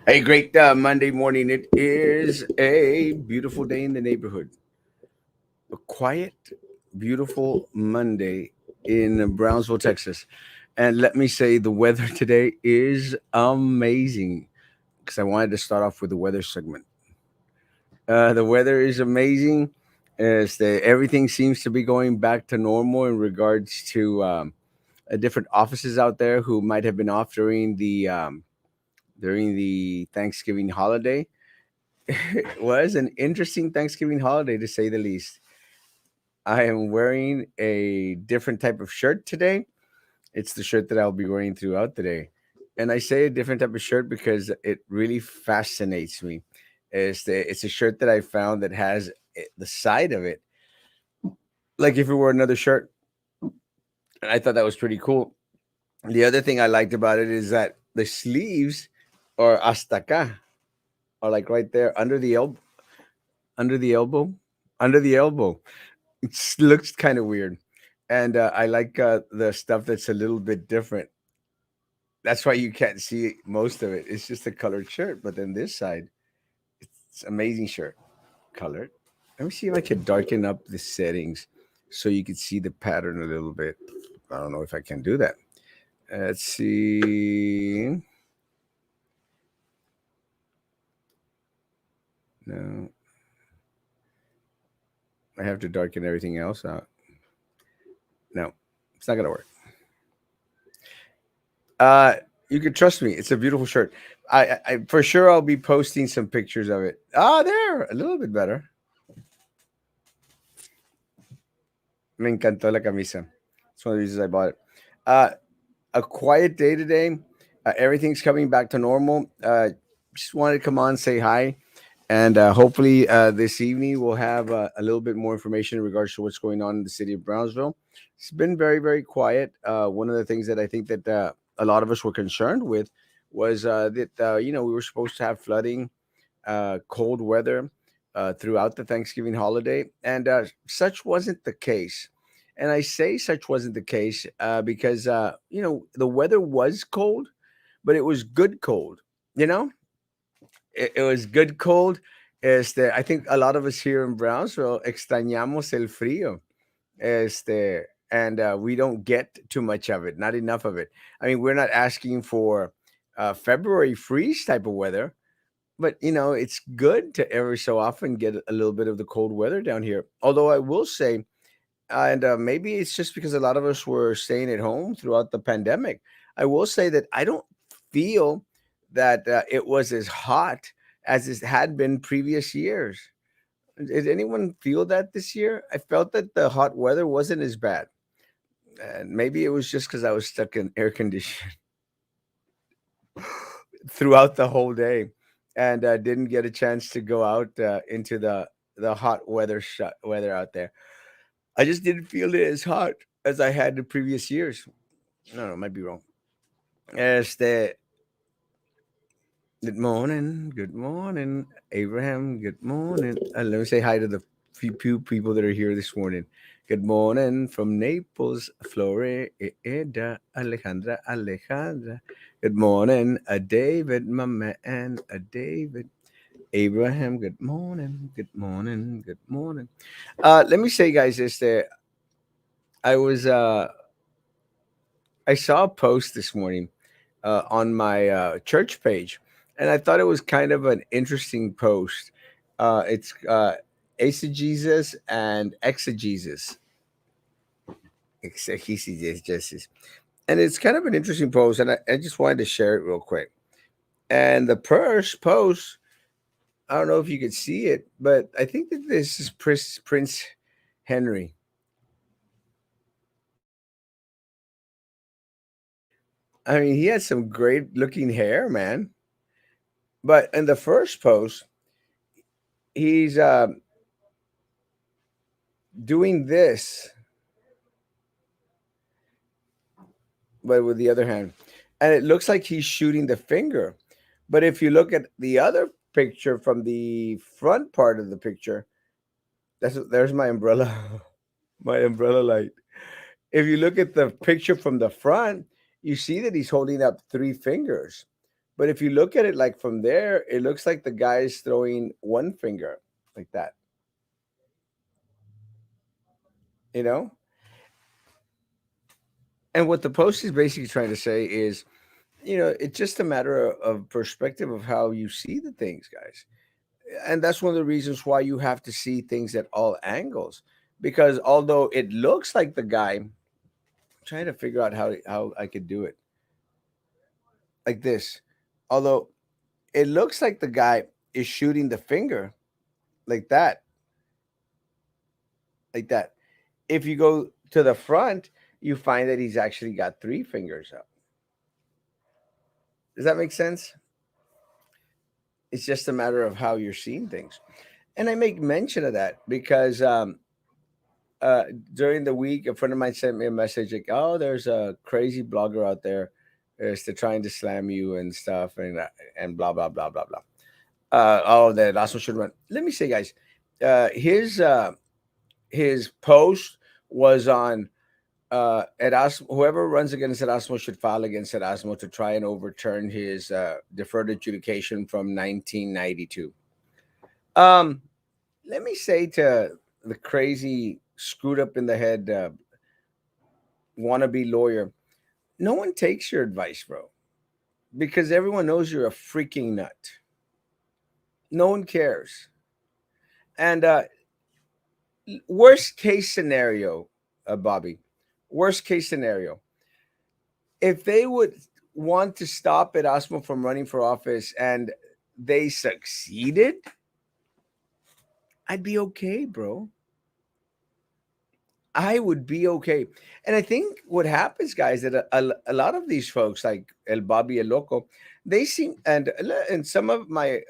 Hey, great Monday morning. It is a beautiful day in the neighborhood. A quiet, beautiful Monday in Brownsville, Texas. And let me say, the weather today is amazing because I wanted to start off with the weather segment. The weather is amazing. Everything seems to be going back to normal in regards to different offices out there who might have been off during the Thanksgiving holiday. It was an interesting Thanksgiving holiday to say the least. I am wearing a different type of shirt today. It's the shirt that I'll be wearing throughout the day. And I say a different type of shirt because it really fascinates me. It's a shirt that I found that has the side of it, like if it were another shirt. And I thought that was pretty cool. The other thing I liked about it is that the sleeves are hasta acá, are like right there under the elbow, under the elbow. It looks kind of weird, and I like the stuff that's a little bit different. That's why you can't see most of it. It's just a colored shirt, but then this side, it's amazing shirt, colored. Let me see if I can darken up the settings so you can see the pattern a little bit. I don't know if I can do that. Let's see. No, I have to darken everything else out. No, it's not gonna work. Uh, you can trust me. It's a beautiful shirt. I for sure I'll be posting some pictures of it. Ah, there, a little bit better. Me encantó la camisa. It's one of the reasons I bought it. Uh, a quiet day today. Everything's coming back to normal. Just wanted to come on, say hi, and hopefully this evening we'll have a little bit more information in regards to what's going on in the city of Brownsville. It's been very, very quiet. One of the things that I think that a lot of us were concerned with was that we were supposed to have flooding, cold weather throughout the Thanksgiving holiday, and such wasn't the case. And I say such wasn't the case because the weather was cold, but it was good cold. You know, it was good cold. I think a lot of us here in Brownsville extrañamos el frío. And we don't get too much of it, not enough of it. I mean, we're not asking for February freeze type of weather, but it's good to every so often get a little bit of the cold weather down here. Although I will say, and maybe it's just because a lot of us were staying at home throughout the pandemic. I will say that I don't feel that it was as hot as it had been previous years. Did anyone feel that this year? I felt that the hot weather wasn't as bad. And maybe it was just because I was stuck in air conditioning throughout the whole day and didn't get a chance to go out into the hot weather out there. I just didn't feel it as hot as I had the previous years. No, might be wrong. Este, good morning, Abraham. Good morning. Let me say hi to the few people that are here this morning. Good morning from Naples, Florida, Alejandra. Good morning, David, my man, David. Abraham, good morning, good morning, good morning. Let me say, guys, I was I saw a post this morning on my church page, and I thought it was kind of an interesting post. It's eisegesis and exegesis, exegesis, and it's kind of an interesting post, and I just wanted to share it real quick. And the first post, I don't know if you could see it, but I think that this is Prince Henry. I mean, he had some great looking hair, man. But in the first post, he's doing this, but with the other hand, and it looks like he's shooting the finger. But if you look at the other picture from the front part of the picture, there's my umbrella, my umbrella light. If you look at the picture from the front, you see that he's holding up three fingers. But if you look at it like from there, it looks like the guy is throwing one finger like that, you know? And what the post is basically trying to say is, it's just a matter of perspective of how you see the things, guys. And that's one of the reasons why you have to see things at all angles. Because although it looks like the guy, I'm trying to figure out how I could do it like this. Although it looks like the guy is shooting the finger like that, like that. If you go to the front, you find that he's actually got three fingers up. Does that make sense? It's just a matter of how you're seeing things. And I make mention of that because uh, during the week, a friend of mine sent me a message like, "Oh, there's a crazy blogger out there, is to trying to slam you and stuff, and blah blah blah blah blah." Oh, that Erasmo should run. Let me say, guys, his post was on Erasmo. Whoever runs against Erasmo should file against Erasmo to try and overturn his deferred adjudication from 1992. Um, Let me say to the crazy, screwed up in the head wannabe lawyer, no one takes your advice, bro, because everyone knows you're a freaking nut. No one cares. And worst case scenario, Bobby, worst case scenario, if they would want to stop Erasmo from running for office and they succeeded, I'd be okay, bro. I would be okay. And I think what happens, guys, that a lot of these folks, like El Bobby El Loco, they seem, and some of my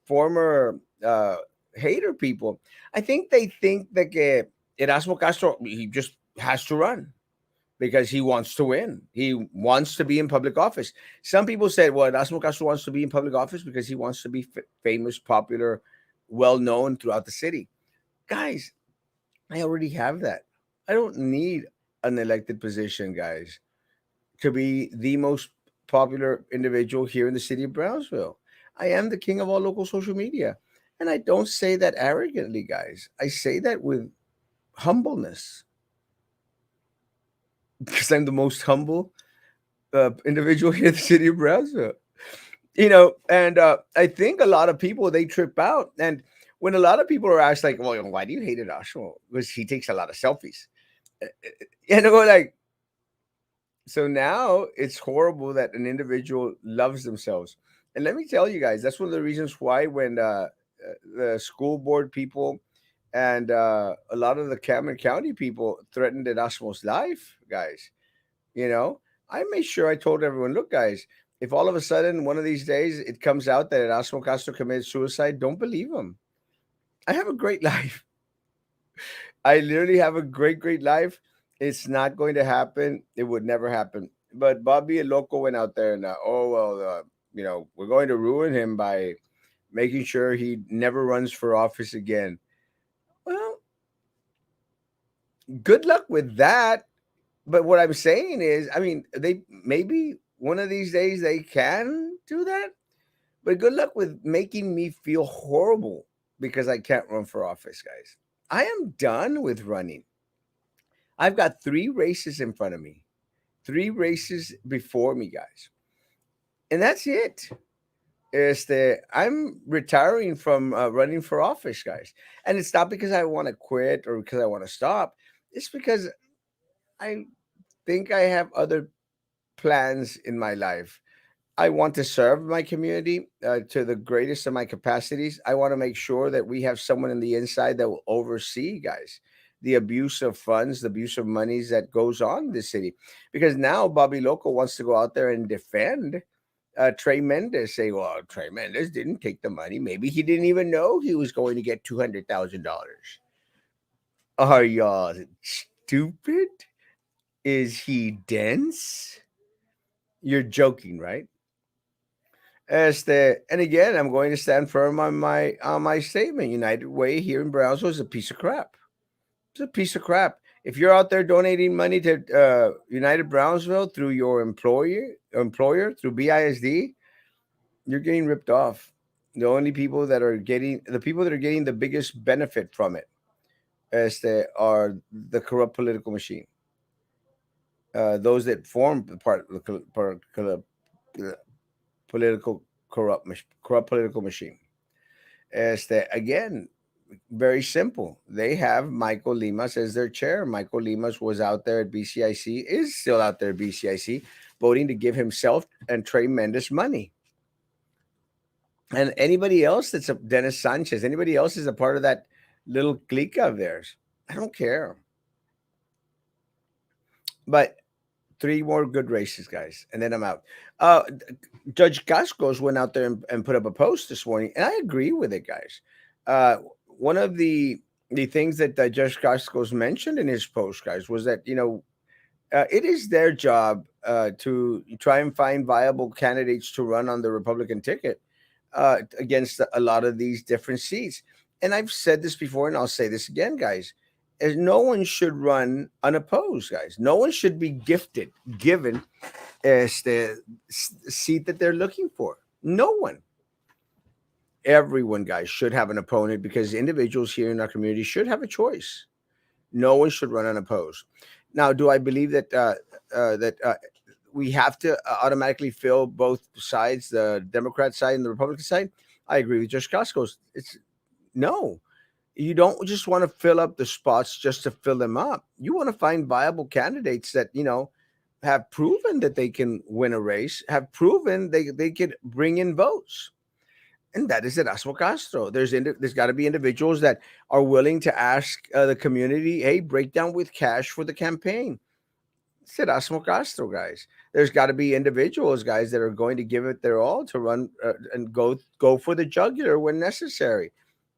former uh, hater people, I think that Erasmo Castro, he just has to run because he wants to win. He wants to be in public office. Some people said, well, Erasmo Castro wants to be in public office because he wants to be famous, popular, well known throughout the city. Guys, I already have that. I don't need an elected position, guys, to be the most popular individual here in the city of Brownsville. I am the king of all local social media. And I don't say that arrogantly, guys. I say that with humbleness because I'm the most humble individual here in the city of Brownsville. And I think a lot of people, they trip out. And when a lot of people are asked, like, well, why do you hate Erasmo? Because he takes a lot of selfies. Like, so now it's horrible that an individual loves themselves. And let me tell you guys, that's one of the reasons why when the school board people and a lot of the Cameron County people threatened Erasmo's life, guys, you know, I made sure I told everyone, look, guys, if all of a sudden one of these days it comes out that Erasmo Castro committed suicide, don't believe him. I have a great life. I literally have a great life. It's not going to happen. It would never happen. But Bobby and Loco went out there and we're going to ruin him by making sure he never runs for office again. Well, good luck with that. But what I'm saying is, I mean, they maybe one of these days they can do that. But good luck with making me feel horrible because I can't run for office, guys. I am done with running. I've got 3 races in front of me, 3 races before me, guys, and that's it. I'm retiring from running for office, guys, and it's not because I want to quit or because I want to stop. It's because I think I have other plans in my life. I want to serve my community to the greatest of my capacities. I want to make sure that we have someone in the inside that will oversee, guys, the abuse of funds, the abuse of monies that goes on in the city. Because now Bobby Loco wants to go out there and defend Trey Mendez, say, well, Trey Mendez didn't take the money. Maybe he didn't even know he was going to get $200,000. Are y'all stupid? Is he dense? You're joking, right? And again, I'm going to stand firm on my statement. United Way here in Brownsville is a piece of crap. It's a piece of crap. If you're out there donating money to United Brownsville through your employer through BISD, You're getting ripped off. The only people that are getting the people that are getting the biggest benefit from it are the corrupt political machine. Those that form the uh, political corrupt political machine. Again, very simple. They have Michael Limas as their chair. Michael Limas was out there at BCIC, is still out there at BCIC, voting to give himself and tremendous money. And anybody else that's a Dennis Sanchez, anybody else is a part of that little clique of theirs. I don't care. But three more good races, guys, and then I'm out. Uh, Judge Cascos went out there and put up a post this morning, and I agree with it, guys. One of the things that Judge Cascos mentioned in his post, guys, was that it is their job to try and find viable candidates to run on the Republican ticket against a lot of these different seats. And I've said this before, and I'll say this again, guys. Is no one should run unopposed, guys. No one should be given as the seat that they're looking for. No one. Everyone, guys, should have an opponent because individuals here in our community should have a choice. No one should run unopposed. Now, do I believe that we have to automatically fill both sides, the Democrat side and the Republican side? I agree with Josh Costco's. It's no. You don't just want to fill up the spots just to fill them up. You want to find viable candidates that have proven that they can win a race, have proven they could bring in votes, and that is Erasmo Castro. There's got to be individuals that are willing to ask the community, hey, break down with cash for the campaign. It's Erasmo Castro, guys. There's got to be individuals, guys, that are going to give it their all to run and go for the jugular when necessary.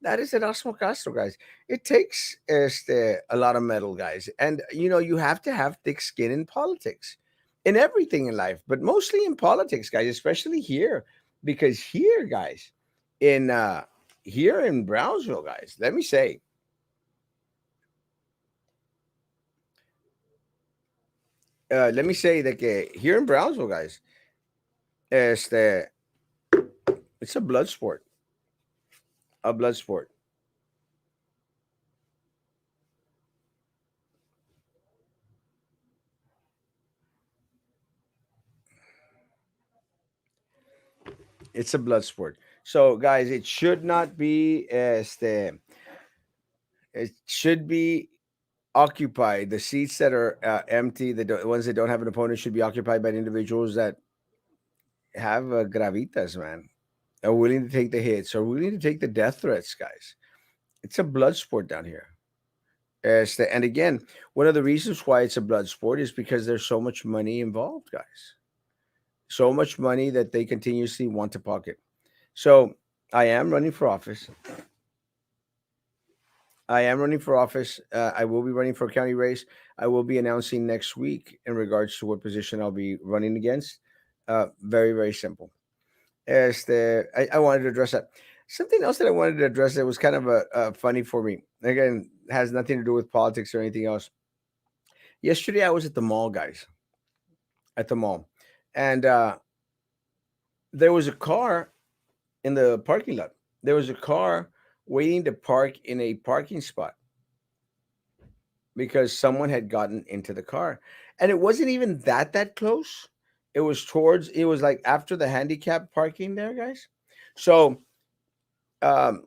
That is Erasmo Castro, guys. It takes a lot of metal, guys, and you have to have thick skin in politics, in everything in life, but mostly in politics, guys, especially here, because here, guys, in here in Brownsville, guys, let me say that here in Brownsville, guys, este, it's a blood sport, a blood sport. It's a blood sport. So, guys, it should not be it should be occupied. The seats that are empty, ones that don't have an opponent, should be occupied by individuals that have gravitas, man, are willing to take the hits, are willing to take the death threats, guys. It's a blood sport down here. And again, one of the reasons why it's a blood sport is because there's so much money involved, guys. So much money that they continuously want to pocket. So I am running for office. I am running for office. I will be running for a county race. I will be announcing next week in regards to what position I'll be running against. Very, very simple. I wanted to address that. Something else that I wanted to address that was kind of funny for me. Again, has nothing to do with politics or anything else. Yesterday, I was at the mall, guys, at the mall, and there was a car in the parking lot. There was a car waiting to park in a parking spot because someone had gotten into the car, and it wasn't even that close. It was like after the handicap parking there, guys. So um,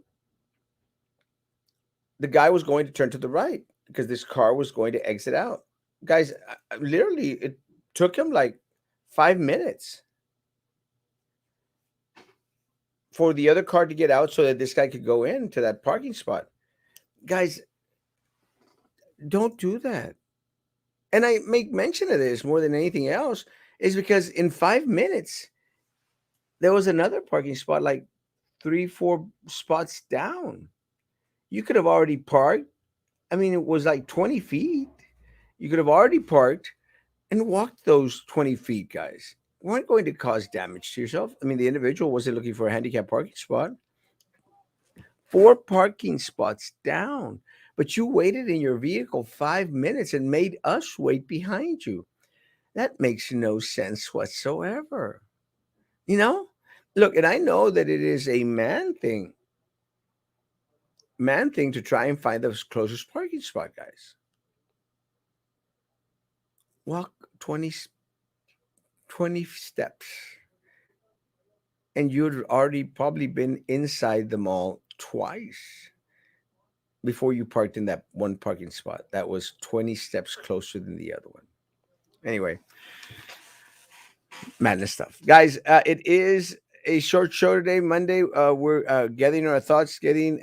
the guy was going to turn to the right because this car was going to exit out. Guys, literally, it took him like 5 minutes for the other car to get out so that this guy could go into that parking spot. Guys, don't do that. And I make mention of this more than anything else is because in 5 minutes, there was another parking spot like 3, 4 spots down. You could have already parked. I mean, it was like 20 feet. You could have already parked and walked those 20 feet, guys. You weren't going to cause damage to yourself. I mean, the individual wasn't looking for a handicap parking spot. 4 parking spots down, but you waited in your vehicle 5 minutes and made us wait behind you. That makes no sense whatsoever. You know? Look, and I know that it is a man thing to try and find the closest parking spot, guys. Walk 20 steps, and you'd already probably been inside the mall twice before you parked in that one parking spot that was 20 steps closer than the other one. Anyway, madness stuff, guys. It is a short show today, Monday. We're gathering our thoughts, getting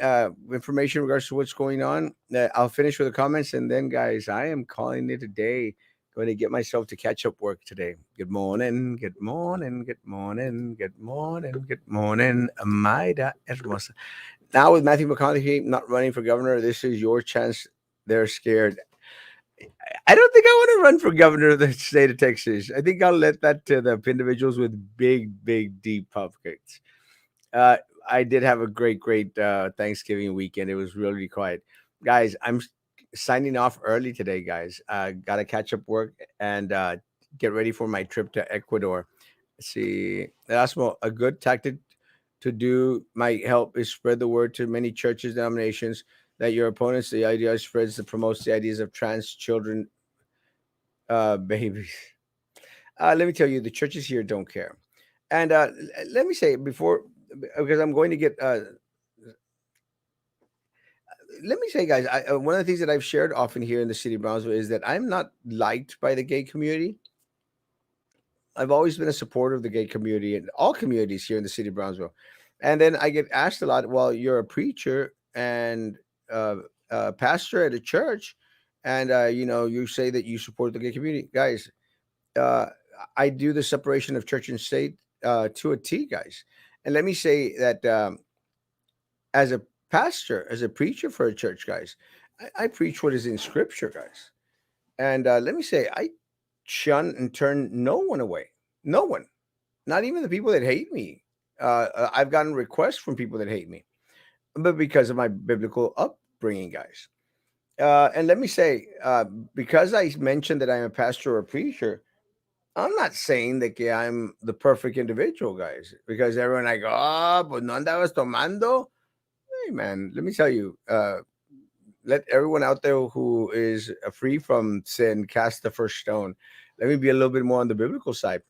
information in regards to what's going on. I'll finish with the comments, and then, guys, I am calling it a day. Going to get myself to catch up work today. Good morning, good morning, good morning, good morning, good morning, Maida Hermosa. Now with Matthew McConaughey not running for governor, this is your chance. They're scared. I don't think I want to run for governor of the state of Texas. I think I'll let that to the individuals with big, big, deep pockets. Uh, I did have a great Thanksgiving weekend. It was really quiet, guys. Signing off early today, guys. Got to catch up work and get ready for my trip to Ecuador. Let's see, Erasmo, a good tactic to do might help is spread the word to many churches, denominations that your opponents, the idea spreads that promotes the ideas of trans children, babies. Let me tell you, the churches here don't care. And let me say before, because I'm going to get. Let me say, guys, one of the things that I've shared often here in the city of Brownsville is that I'm not liked by the gay community. I've always been a supporter of the gay community and all communities here in the city of Brownsville. And then I get asked a lot, well, you're a preacher and uh, pastor at a church, and you say that you support the gay community, guys. uh, I do the separation of church and state to a T, guys. And let me say that as a pastor, as a preacher for a church, guys, I preach what is in Scripture, guys. And let me say, I shun and turn no one away. No one, not even the people that hate me. I've gotten requests from people that hate me, but because of my biblical upbringing, guys. And let me say, because I mentioned that I'm a pastor or a preacher, I'm not saying that I'm the perfect individual, guys, because everyone like, oh, pues no andabas tomando. Hey, man, let me tell you, let everyone out there who is free from sin cast the first stone. Let me be a little bit more on the biblical side.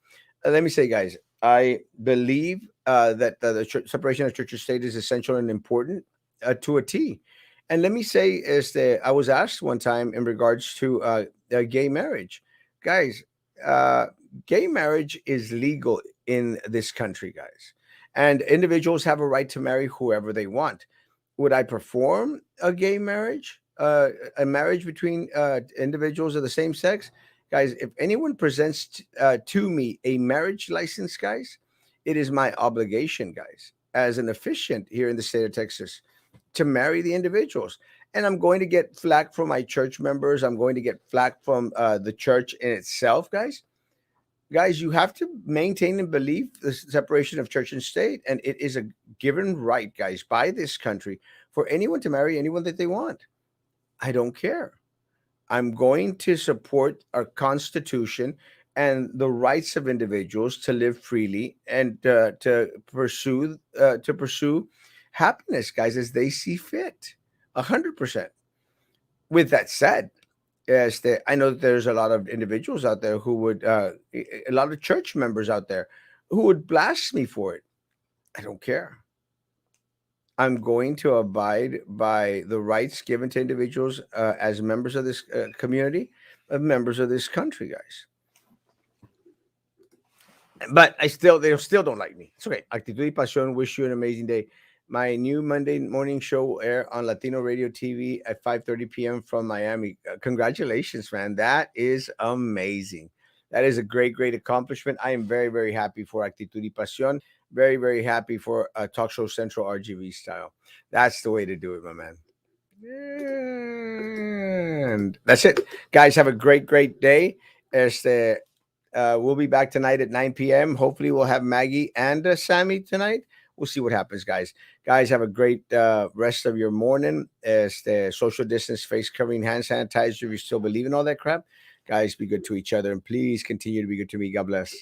Let me say, guys, I believe that the separation of church and state is essential and important to a T. And let me say is that I was asked one time in regards to gay marriage, guys. Uh, Gay marriage is legal in this country, guys, and individuals have a right to marry whoever they want. Would I perform a gay marriage, a marriage between individuals of the same sex? Guys, if anyone presents to me a marriage license, guys, it is my obligation, guys, as an officiant here in the state of Texas, to marry the individuals. And I'm going to get flack from my church members. I'm going to get flack from the church in itself, guys. Guys, you have to maintain and believe the separation of church and state, and it is a given right, guys, by this country for anyone to marry anyone that they want. I don't care. I'm going to support our Constitution and the rights of individuals to live freely and to pursue happiness, guys, as they see fit. 100%. With that said, yes, I know that there's a lot of individuals out there who would, a lot of church members out there who would blast me for it. I don't care. I'm going to abide by the rights given to individuals as members of this community, members of this country, guys. But they still don't like me. It's okay. Actitud y Pasión. Wish you an amazing day. My new Monday morning show will air on Latino Radio TV at 5:30 p.m. from Miami. Congratulations, man! That is amazing. That is a great accomplishment. I am very happy for Actitud y Pasión. Very happy for Talk Show Central RGV style. That's the way to do it, my man. And that's it, guys. Have a great day. Este, we'll be back tonight at 9 p.m. Hopefully, we'll have Maggie and Sammy tonight. We'll see what happens, guys. Guys, have a great rest of your morning. Este, social distance, face covering, hand sanitizer. If you still believe in all that crap, guys, be good to each other. And please continue to be good to me. God bless.